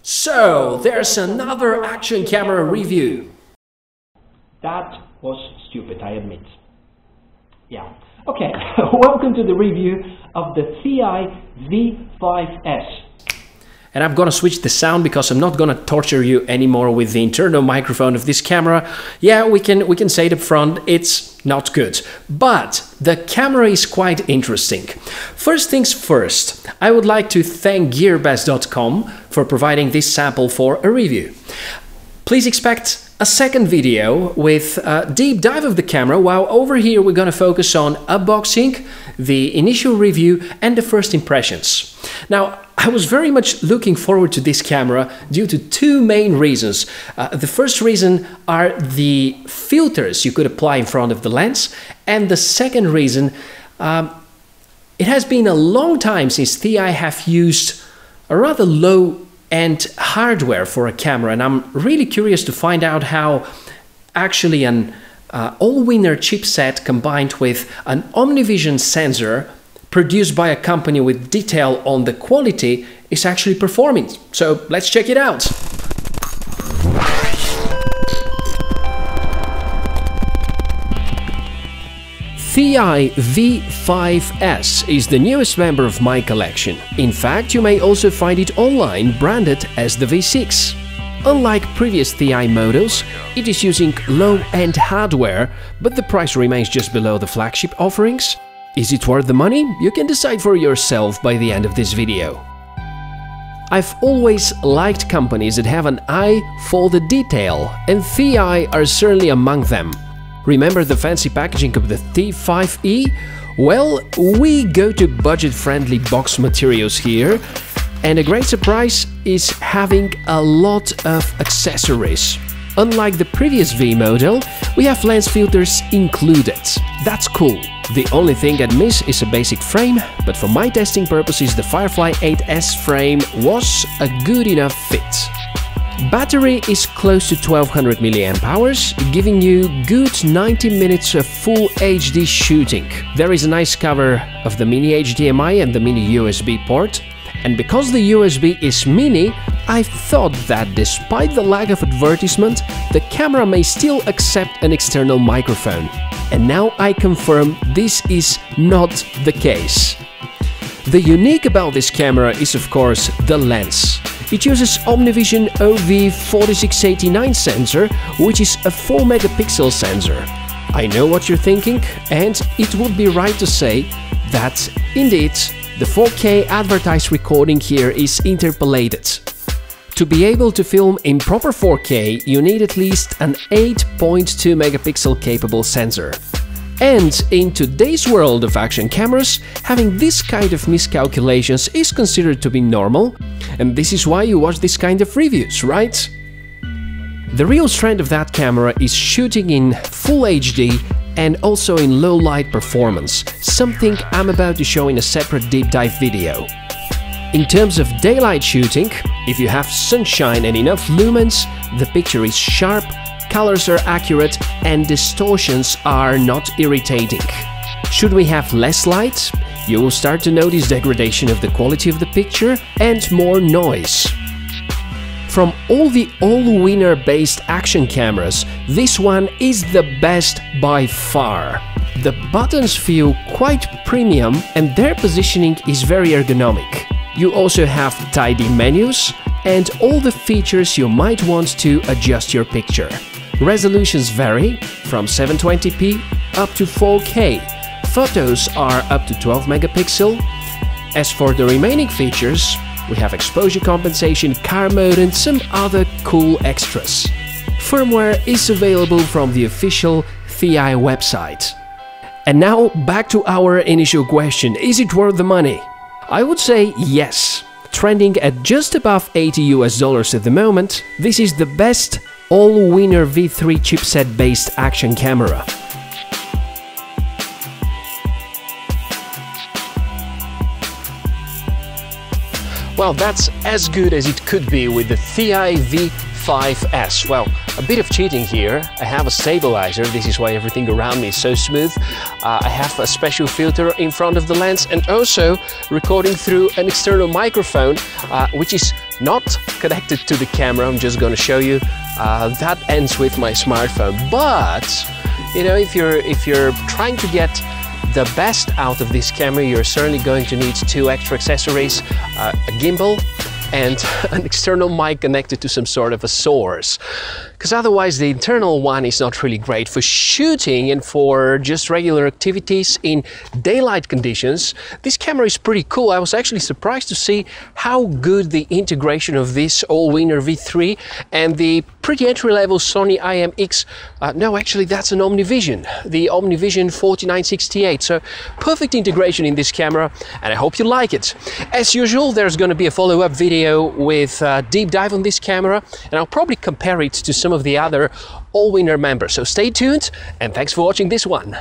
So, there's another action camera review. That was stupid, I admit. Yeah. Okay, welcome to the review of the ThiEye V5s. And I'm gonna switch the sound because I'm not gonna torture you anymore with the internal microphone of this camera. Yeah, we can say it up front, it's not good. But the camera is quite interesting. First things first, I would like to thank gearbest.com for providing this sample for a review. Please expect a second video with a deep dive of the camera, while over here we're gonna focus on unboxing, the initial review and the first impressions. Now, I was very much looking forward to this camera due to two main reasons. The first reason are the filters you could apply in front of the lens, and the second reason, it has been a long time since ThiEye have used a rather low-end hardware for a camera, and I'm really curious to find out how actually an Allwinner chipset combined with an Omnivision sensor produced by a company with detail on the quality is actually performing. So let's check it out. ThiEye V5s is the newest member of my collection. In fact, you may also find it online branded as the V6. Unlike previous ThiEye models, it is using low-end hardware, but the price remains just below the flagship offerings. Is it worth the money? You can decide for yourself by the end of this video. I've always liked companies that have an eye for the detail, and ThiEye are certainly among them. Remember the fancy packaging of the ThiEye V5s? Well, we go to budget-friendly box materials here, and a great surprise is having a lot of accessories. Unlike the previous V model, we have lens filters included. That's cool. The only thing I'd miss is a basic frame, but for my testing purposes the Firefly 8S frame was a good enough fit. Battery is close to 1200 mAh, giving you good 90 minutes of full HD shooting. There is a nice cover of the mini HDMI and the mini USB port. And because the USB is mini, I thought that despite the lack of advertisement, the camera may still accept an external microphone. And now I confirm this is not the case. The unique about this camera is of course the lens. It uses Omnivision OV4689 sensor, which is a 4 megapixel sensor. I know what you're thinking, and it would be right to say that indeed the 4K advertised recording here is interpolated. To be able to film in proper 4K, you need at least an 8.2 megapixel capable sensor. And in today's world of action cameras, having this kind of miscalculations is considered to be normal, and this is why you watch this kind of reviews, right? The real strength of that camera is shooting in full HD and also in low light performance, something I'm about to show in a separate deep dive video. In terms of daylight shooting, if you have sunshine and enough lumens, the picture is sharp, colors are accurate and distortions are not irritating. Should we have less light, you will start to notice degradation of the quality of the picture and more noise. From all the Allwinner-based action cameras, this one is the best by far. The buttons feel quite premium and their positioning is very ergonomic. You also have tidy menus and all the features you might want to adjust your picture. Resolutions vary from 720p up to 4K. Photos are up to 12 megapixel. As for the remaining features, we have exposure compensation, car mode and some other cool extras. Firmware is available from the official ThiEye website. And now back to our initial question, is it worth the money? I would say yes. Trending at just above $80 at the moment, this is the best Allwinner V3 chipset based action camera. Well, that's as good as it could be with the ThiEye V5s. Well, a bit of cheating here. I have a stabilizer, this is why everything around me is so smooth. I have a special filter in front of the lens, and also recording through an external microphone, which is not connected to the camera. I'm just going to show you. That ends with my smartphone. But you know, if you're trying to get the best out of this camera, you're certainly going to need 2 extra accessories, a gimbal and an external mic connected to some sort of a source. Because otherwise the internal one is not really great for shooting and for just regular activities in daylight conditions. This camera is pretty cool. I was actually surprised to see how good the integration of this Allwinner V3 and the pretty entry-level Sony IMX, no, actually that's an Omnivision, the Omnivision 4968. So perfect integration in this camera, and I hope you like it. As usual, there's going to be a follow-up video with a deep dive on this camera, and I'll probably compare it to some of the other Allwinner members. So stay tuned, and thanks for watching this one.